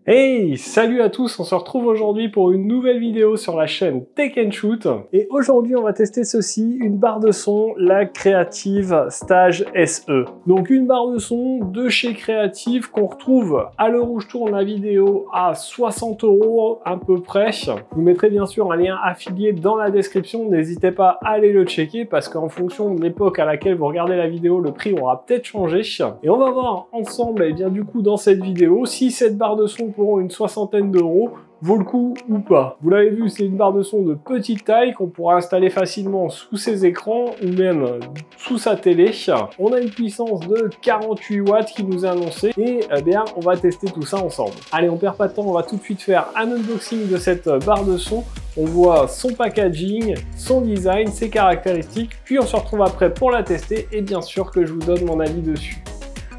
Hey, salut à tous, on se retrouve aujourd'hui pour une nouvelle vidéo sur la chaîne Tech & Shoot. Et aujourd'hui, on va tester ceci, une barre de son, la Creative Stage SE. Donc une barre de son de chez Creative qu'on retrouve à l'heure où je tourne la vidéo à 60 € à peu près. Je vous mettrai bien sûr un lien affilié dans la description, n'hésitez pas à aller le checker parce qu'en fonction de l'époque à laquelle vous regardez la vidéo, le prix aura peut-être changé. Et on va voir ensemble, et bien du coup dans cette vidéo, si cette barre de son pour une soixantaine d'euros vaut le coup ou pas. Vous l'avez vu, c'est une barre de son de petite taille qu'on pourra installer facilement sous ses écrans ou même sous sa télé. On a une puissance de 48 watts qui nous est annoncée et eh bien on va tester tout ça ensemble. Allez, on perd pas de temps, on va tout de suite faire un unboxing de cette barre de son. On voit son packaging, son design, ses caractéristiques, puis on se retrouve après pour la tester et bien sûr que je vous donne mon avis dessus.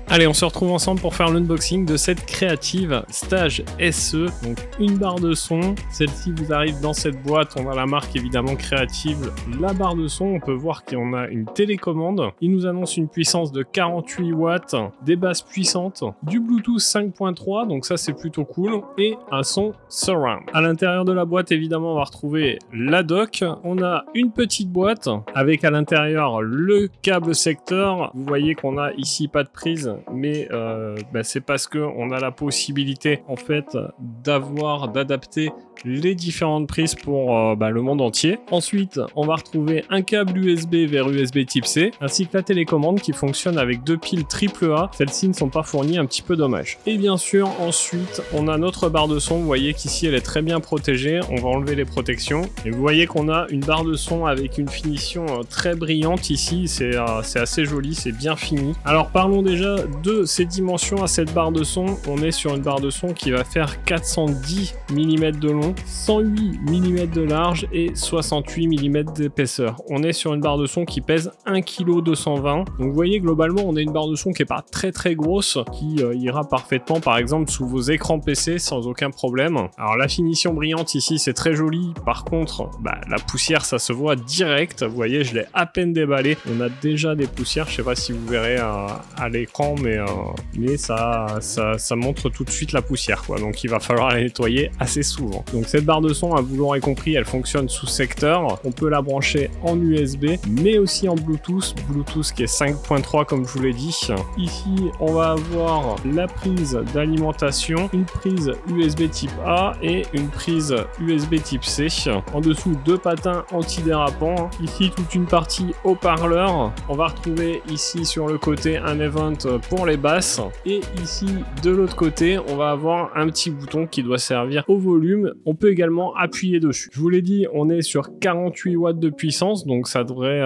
Allez, on se retrouve ensemble pour faire l'unboxing de cette Creative Stage SE, donc une barre de son. Celle-ci vous arrive dans cette boîte, on a la marque évidemment Creative, la barre de son, on peut voir qu'on a une télécommande. Il nous annonce une puissance de 48 watts, des basses puissantes, du Bluetooth 5.3, donc ça c'est plutôt cool, et un son surround. À l'intérieur de la boîte, évidemment, on va retrouver la dock. On a une petite boîte avec à l'intérieur le câble secteur. Vous voyez qu'on a ici pas de prise, mais c'est parce que on a la possibilité en fait d'adapter les différentes prises pour le monde entier. Ensuite, on va retrouver un câble USB vers USB type C, ainsi que la télécommande qui fonctionne avec deux piles AAA. Celles-ci ne sont pas fournies, un petit peu dommage. Et bien sûr, ensuite, on a notre barre de son. Vous voyez qu'ici, elle est très bien protégée. On va enlever les protections. Et vous voyez qu'on a une barre de son avec une finition très brillante ici. C'est assez joli, c'est bien fini. Alors, parlons déjà de ses dimensions à cette barre de son. On est sur une barre de son qui va faire 410 mm de long, 108 mm de large et 68 mm d'épaisseur. On est sur une barre de son qui pèse 1,220 kg. Donc vous voyez, globalement, on a une barre de son qui est pas très grosse, qui ira parfaitement par exemple sous vos écrans PC sans aucun problème. Alors la finition brillante ici, c'est très joli. Par contre, la poussière, ça se voit direct. Vous voyez, je l'ai à peine déballé. On a déjà des poussières. Je sais pas si vous verrez à l'écran, mais ça montre tout de suite la poussière, quoi. Donc il va falloir la nettoyer assez souvent. Donc cette barre de son, vous l'aurez compris, elle fonctionne sous secteur. On peut la brancher en USB, mais aussi en Bluetooth qui est 5.3 comme je vous l'ai dit. Ici, on va avoir la prise d'alimentation, une prise USB type A et une prise USB type C. En dessous, deux patins antidérapants. Ici, toute une partie haut-parleur. On va retrouver ici sur le côté un event pour les basses. Et ici, de l'autre côté, on va avoir un petit bouton qui doit servir au volume. On peut également appuyer dessus. Je vous l'ai dit, on est sur 48 watts de puissance, donc ça devrait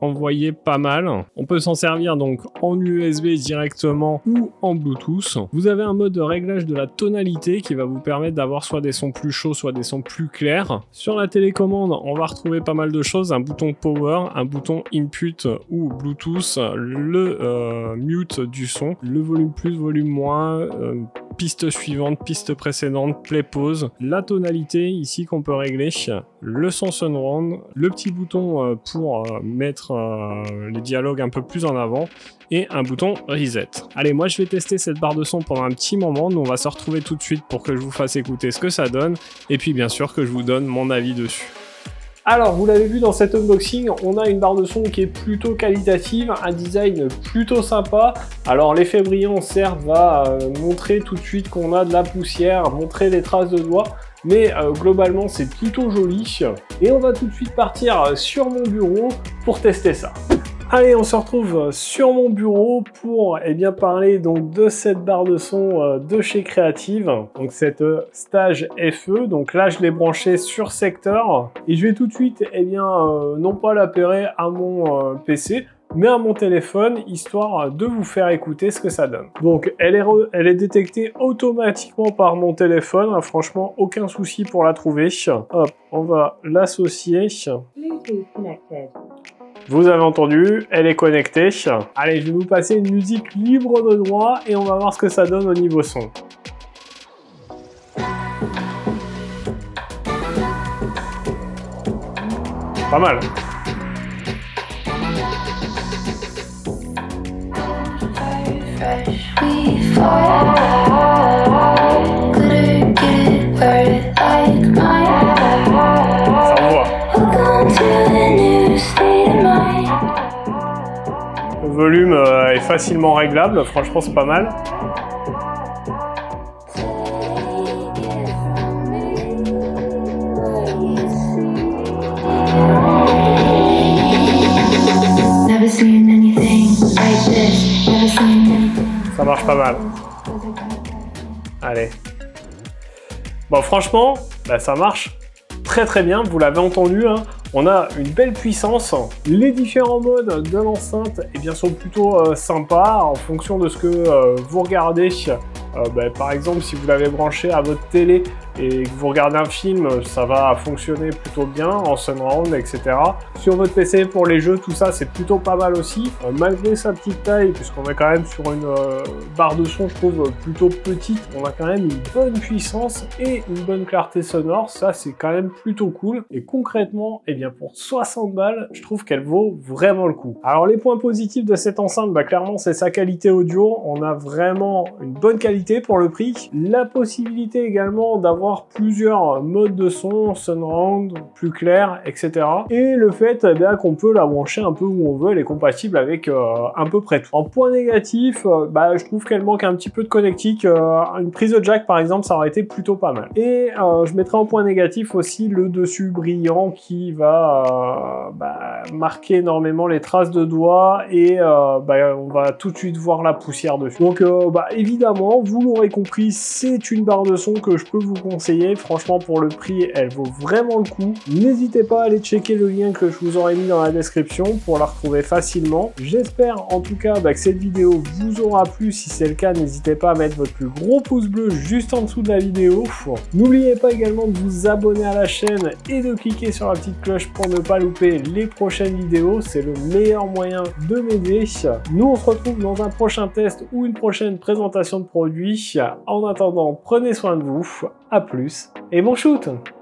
envoyer pas mal. On peut s'en servir donc en USB directement ou en Bluetooth. Vous avez un mode de réglage de la tonalité qui va vous permettre d'avoir soit des sons plus chauds, soit des sons plus clairs. Sur la télécommande, on va retrouver pas mal de choses. Un bouton Power, un bouton Input ou Bluetooth, le mute du son, le volume plus, volume moins, piste suivante, piste précédente, play pause, la tonalité ici qu'on peut régler, le son surround, le petit bouton pour mettre les dialogues un peu plus en avant et un bouton reset. Allez, moi je vais tester cette barre de son pendant un petit moment, nous on va se retrouver tout de suite pour que je vous fasse écouter ce que ça donne et puis bien sûr que je vous donne mon avis dessus. Alors, vous l'avez vu dans cet unboxing, on a une barre de son qui est plutôt qualitative, un design plutôt sympa. Alors, l'effet brillant, certes, va montrer tout de suite qu'on a de la poussière, montrer les traces de doigts, mais globalement, c'est plutôt joli. Et on va tout de suite partir sur mon bureau pour tester ça. Allez, on se retrouve sur mon bureau pour parler donc de cette barre de son de chez Creative, donc cette Stage FE. Donc là, je l'ai branché sur secteur et je vais tout de suite non pas l'appairer à mon PC, mais à mon téléphone, histoire de vous faire écouter ce que ça donne. Donc elle est détectée automatiquement par mon téléphone, franchement aucun souci pour la trouver. Hop, on va l'associer. Bluetooth connected. Vous avez entendu, elle est connectée. Allez, je vais vous passer une musique libre de droit et on va voir ce que ça donne au niveau son. Pas mal. Glitter facilement réglable, franchement c'est pas mal. Ça marche pas mal. Allez. Bon, franchement, bah, ça marche très bien, vous l'avez entendu, hein. On a une belle puissance. Les différents modes de l'enceinte eh bien, sont plutôt sympas en fonction de ce que vous regardez. Bah, par exemple, si vous l'avez branché à votre télé et que vous regardez un film, ça va fonctionner plutôt bien en surround, etc. Sur votre PC, pour les jeux, tout ça, c'est plutôt pas mal aussi. Malgré sa petite taille, puisqu'on est quand même sur une barre de son, je trouve, plutôt petite, on a quand même une bonne puissance et une bonne clarté sonore. Ça, c'est quand même plutôt cool. Et concrètement, eh bien, pour 60 balles, je trouve qu'elle vaut vraiment le coup. Alors, les points positifs de cette enceinte, bah, clairement, c'est sa qualité audio. On a vraiment une bonne qualité pour le prix. La possibilité également d'avoir plusieurs modes de son, surround, plus clair, etc. Et le fait eh bien, qu'on peut la brancher un peu où on veut, elle est compatible avec à peu près tout. En point négatif, bah, je trouve qu'elle manque un petit peu de connectique. Une prise de jack par exemple, ça aurait été plutôt pas mal. Et je mettrai en point négatif aussi le dessus brillant qui va bah, marquer énormément les traces de doigts et bah, on va tout de suite voir la poussière dessus. Donc bah, évidemment, vous l'aurez compris, c'est une barre de son que je peux vous conseiller. Franchement, pour le prix, elle vaut vraiment le coup. N'hésitez pas à aller checker le lien que je vous aurai mis dans la description pour la retrouver facilement. J'espère en tout cas bah, que cette vidéo vous aura plu. Si c'est le cas, n'hésitez pas à mettre votre plus gros pouce bleu juste en dessous de la vidéo. N'oubliez pas également de vous abonner à la chaîne et de cliquer sur la petite cloche pour ne pas louper les prochaines vidéos. C'est le meilleur moyen de m'aider. Nous, on se retrouve dans un prochain test ou une prochaine présentation de produits. En attendant, prenez soin de vous. À plus et bon shoot!